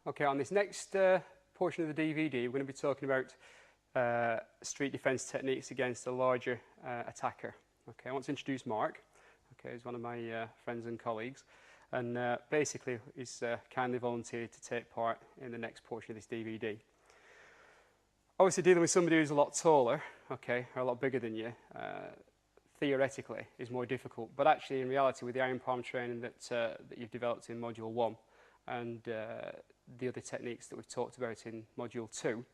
Okay, on this next portion of the DVD, we're going to be talking about street defence techniques against a larger attacker. Okay, I want to introduce Mark. Okay, he's one of my friends and colleagues, and basically he's kindly volunteered to take part in the next portion of this DVD. Obviously, dealing with somebody who's a lot taller, okay, or a lot bigger than you, theoretically is more difficult, but actually in reality with the iron palm training that you've developed in Module 1 and the other techniques that we've talked about in Module 2,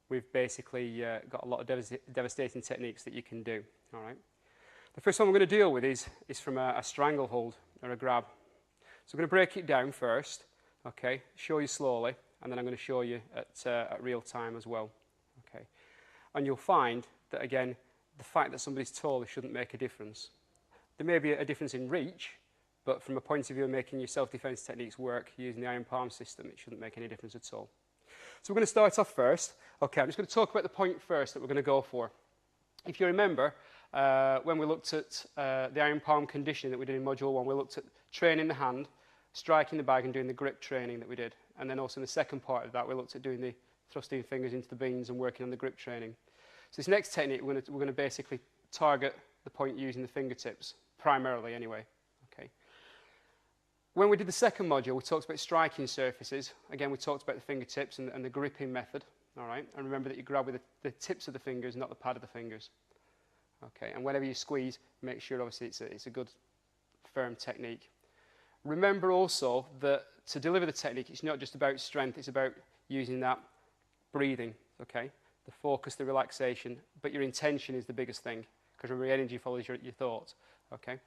we've basically got a lot of devastating techniques that you can do. All right. The first one we're going to deal with is from a stranglehold or a grab. So we're going to break it down first, okay, show you slowly, and then I'm going to show you at real time as well. Okay. And you'll find that, again, the fact that somebody's taller shouldn't make a difference. There may be a difference in reach, but from a point of view of making your self-defense techniques work using the iron palm system, it shouldn't make any difference at all. So we're going to start off first. Okay, I'm just going to talk about the point first that we're going to go for. If you remember, when we looked at the iron palm conditioning that we did in Module 1, we looked at training the hand, striking the bag and doing the grip training that we did. And then also in the second part of that, we looked at doing the thrusting fingers into the beans and working on the grip training. So this next technique, we're going to basically target the point using the fingertips, primarily anyway. Okay. When we did the second module, we talked about striking surfaces. Again, we talked about the fingertips and the gripping method. All right. And remember that you grab with the tips of the fingers, not the pad of the fingers. Okay. And whenever you squeeze, make sure obviously it's a good, firm technique. Remember also that to deliver the technique, it's not just about strength. It's about using that breathing. Okay. The focus, the relaxation, but your intention is the biggest thing, because remember, your energy follows your thoughts. Okay.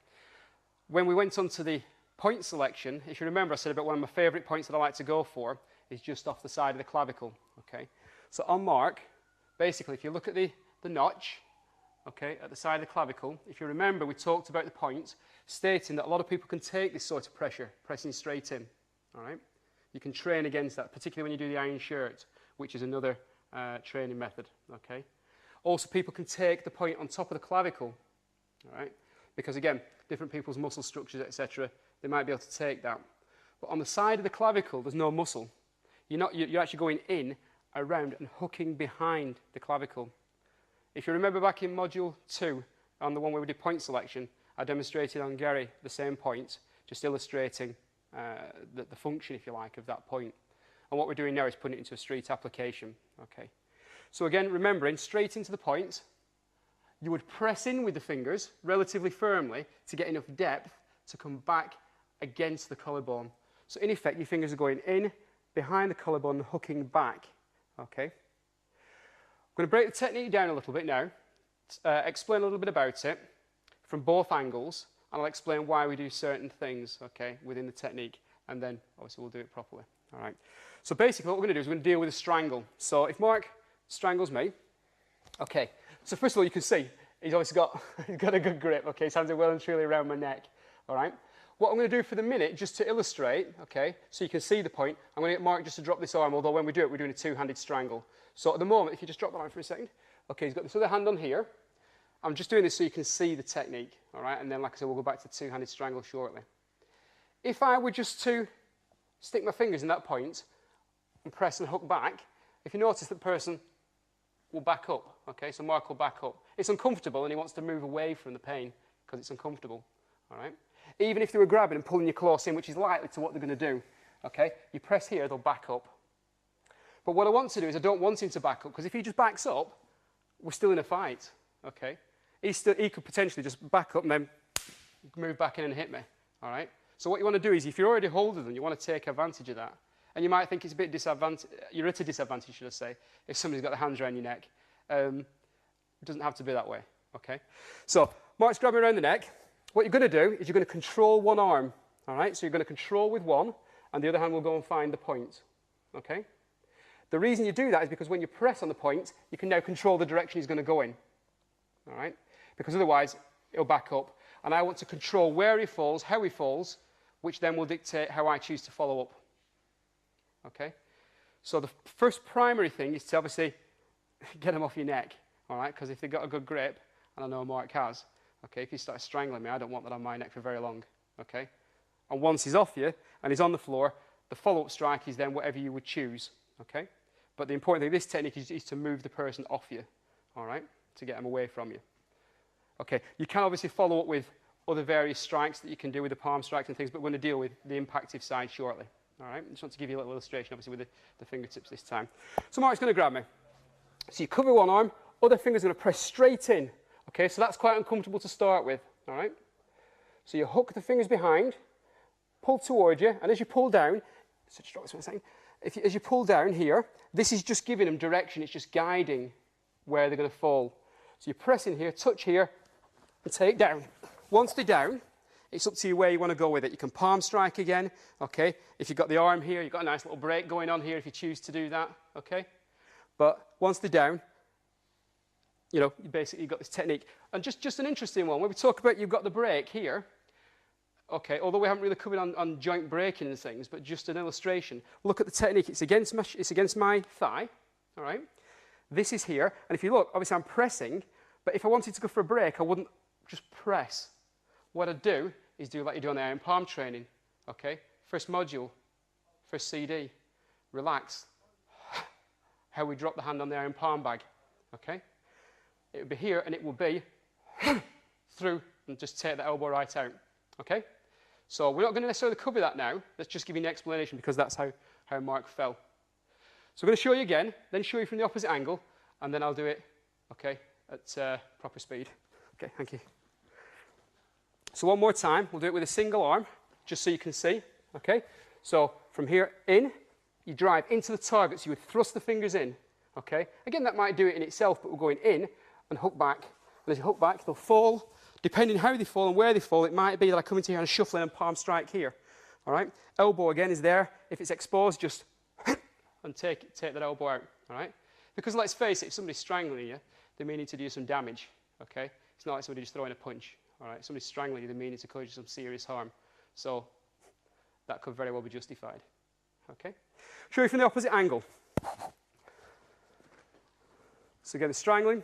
When we went on to the point selection, if you remember, I said about one of my favourite points that I like to go for is just off the side of the clavicle. Okay. So on mark, basically, if you look at the notch, okay, at the side of the clavicle, if you remember, we talked about the point, stating that a lot of people can take this sort of pressure, pressing straight in. All right. You can train against that, particularly when you do the iron shirt, which is another training method, okay? Also, people can take the point on top of the clavicle, all right? Because, again, different people's muscle structures, etc., they might be able to take that. But on the side of the clavicle, there's no muscle. You're actually going in, around, and hooking behind the clavicle. If you remember back in Module 2, on the one where we did point selection, I demonstrated on Gary the same point, just illustrating the function, if you like, of that point. And what we're doing now is putting it into a street application. Okay. So again, remembering, straight into the point, you would press in with the fingers relatively firmly to get enough depth to come back against the collarbone. So in effect, your fingers are going in, behind the collarbone, and hooking back. Okay. I'm going to break the technique down a little bit now, explain a little bit about it from both angles, and I'll explain why we do certain things, okay, within the technique, and then obviously we'll do it properly. All right. So basically what we're going to do is we're going to deal with a strangle. So if Mark strangles me, okay. So first of all, you can see he's obviously got a good grip. Okay, his hands are well and truly around my neck. All right. What I'm going to do for the minute, just to illustrate, okay, so you can see the point, I'm going to get Mark just to drop this arm, although when we do it, we're doing a two-handed strangle. So at the moment, if you just drop that arm for a second, okay, he's got this other hand on here. I'm just doing this so you can see the technique, all right, and then, like I said, we'll go back to two-handed strangle shortly. If I were just to stick my fingers in that point and press and hook back, if you notice, that person will back up, okay, so Mark will back up. It's uncomfortable and he wants to move away from the pain because it's uncomfortable, all right? Even if they were grabbing and pulling you close in, which is likely to what they're going to do, okay, you press here, they'll back up. But what I want to do is I don't want him to back up, because if he just backs up, we're still in a fight, okay? He could potentially just back up and then move back in and hit me, all right? So what you want to do is, if you're already holding them, you want to take advantage of that. And you might think it's a bit disadvantage, you're at a disadvantage, should I say, if somebody's got their hands around your neck. It doesn't have to be that way, okay? So Mark's grabbing around the neck. What you're going to do is you're going to control one arm, all right? So you're going to control with one, and the other hand will go and find the point, okay? The reason you do that is because when you press on the point, you can now control the direction he's going to go in, all right? Because otherwise, it'll back up. And I want to control where he falls, how he falls, which then will dictate how I choose to follow up. Okay? So the first primary thing is to obviously get them off your neck, all right? Because if they've got a good grip, and I know Mark has, okay, if he starts strangling me, I don't want that on my neck for very long, okay? And once he's off you, and he's on the floor, The follow-up strike is then whatever you would choose, okay? But the important thing of this technique is to move the person off you, all right, to get them away from you. Okay, you can obviously follow up with other various strikes that you can do with the palm strikes and things, but we're going to deal with the impactive side shortly, all right? I just want to give you a little illustration, obviously, with the fingertips this time. So Mark's going to grab me. So you cover one arm, other finger's going to press straight in, okay? So that's quite uncomfortable to start with, all right? So you hook the fingers behind, pull towards you, and as you pull down, as you pull down here, this is just giving them direction, it's just guiding where they're going to fall. So you press in here, touch here, and take down. Once they're down, it's up to you where you want to go with it. You can palm strike again, okay? If you've got the arm here, you've got a nice little break going on here if you choose to do that, okay? But once they're down, you know, you basically got this technique. And just an interesting one, when we talk about you've got the break here, okay, although we haven't really covered on joint breaking and things, but just an illustration. Look at the technique. It's against my thigh, all right? This is here, and if you look, obviously I'm pressing, but if I wanted to go for a break, I wouldn't just press. What I'd do is do like you do on the iron palm training, okay? First module, first CD, relax. How we drop the hand on the iron palm bag, okay? It would be here, and it will be through, and just take the elbow right out, okay? So we're not going to necessarily cover that now. Let's just give you an explanation because that's how Mark fell. So I'm going to show you again, then show you from the opposite angle, and then I'll do it, okay, at proper speed. Okay, thank you. So one more time, we'll do it with a single arm, just so you can see, okay? So from here in, you drive into the target, so you would thrust the fingers in, okay? Again, that might do it in itself, but we're going in and hook back. And as you hook back, they'll fall. Depending how they fall and where they fall, it might be that I come into here and shuffle in and palm strike here, all right? Elbow, again, is there. If it's exposed, just and take that elbow out, all right? Because let's face it, if somebody's strangling you, they may need to do some damage, okay? It's not like somebody just throwing a punch, all right? If somebody's strangling you, they may need to cause you some serious harm. So that could very well be justified, okay? Show you from the opposite angle. So again, the strangling,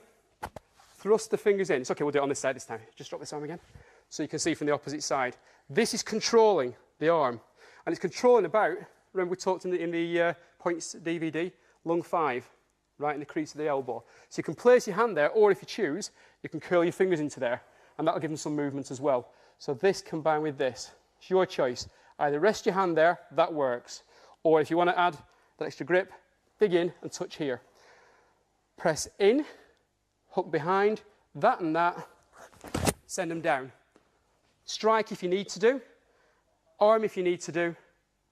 thrust the fingers in. It's okay, we'll do it on this side this time. Just drop this arm again. So you can see from the opposite side. This is controlling the arm. And it's controlling about, remember we talked in the points DVD, lung 5, right in the crease of the elbow. So you can place your hand there, or if you choose, you can curl your fingers into there. And that'll give them some movement as well. So this combined with this, it's your choice. Either rest your hand there, that works. Or if you want to add that extra grip, dig in and touch here. Press in, hook behind, that and that, send them down. Strike if you need to do, arm if you need to do,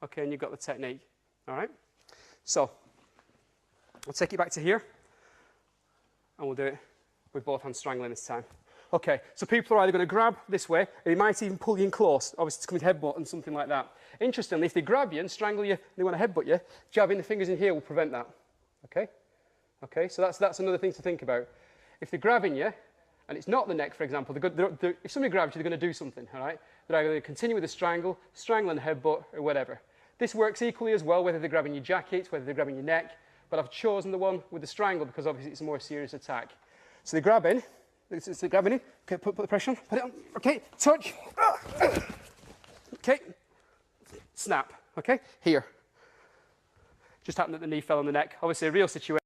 okay, and you've got the technique, all right? So, I'll take it back to here, and we'll do it with both hands strangling this time. Okay, so people are either going to grab this way, or they might even pull you in close, obviously to come with headbutt and something like that. Interestingly, if they grab you and strangle you, and they want to headbutt you, jabbing the fingers in here will prevent that, okay? Okay, so that's another thing to think about. If they're grabbing you, and it's not the neck, for example, if somebody grabs you, they're going to do something, all right? They're either going to continue with the strangle and headbutt, or whatever. This works equally as well, whether they're grabbing your jacket, whether they're grabbing your neck, but I've chosen the one with the strangle because obviously it's a more serious attack. So they're grabbing in, okay, put the pressure on, put it on, okay, touch, okay, snap, okay, here. Just happened that the knee fell on the neck. Obviously a real situation.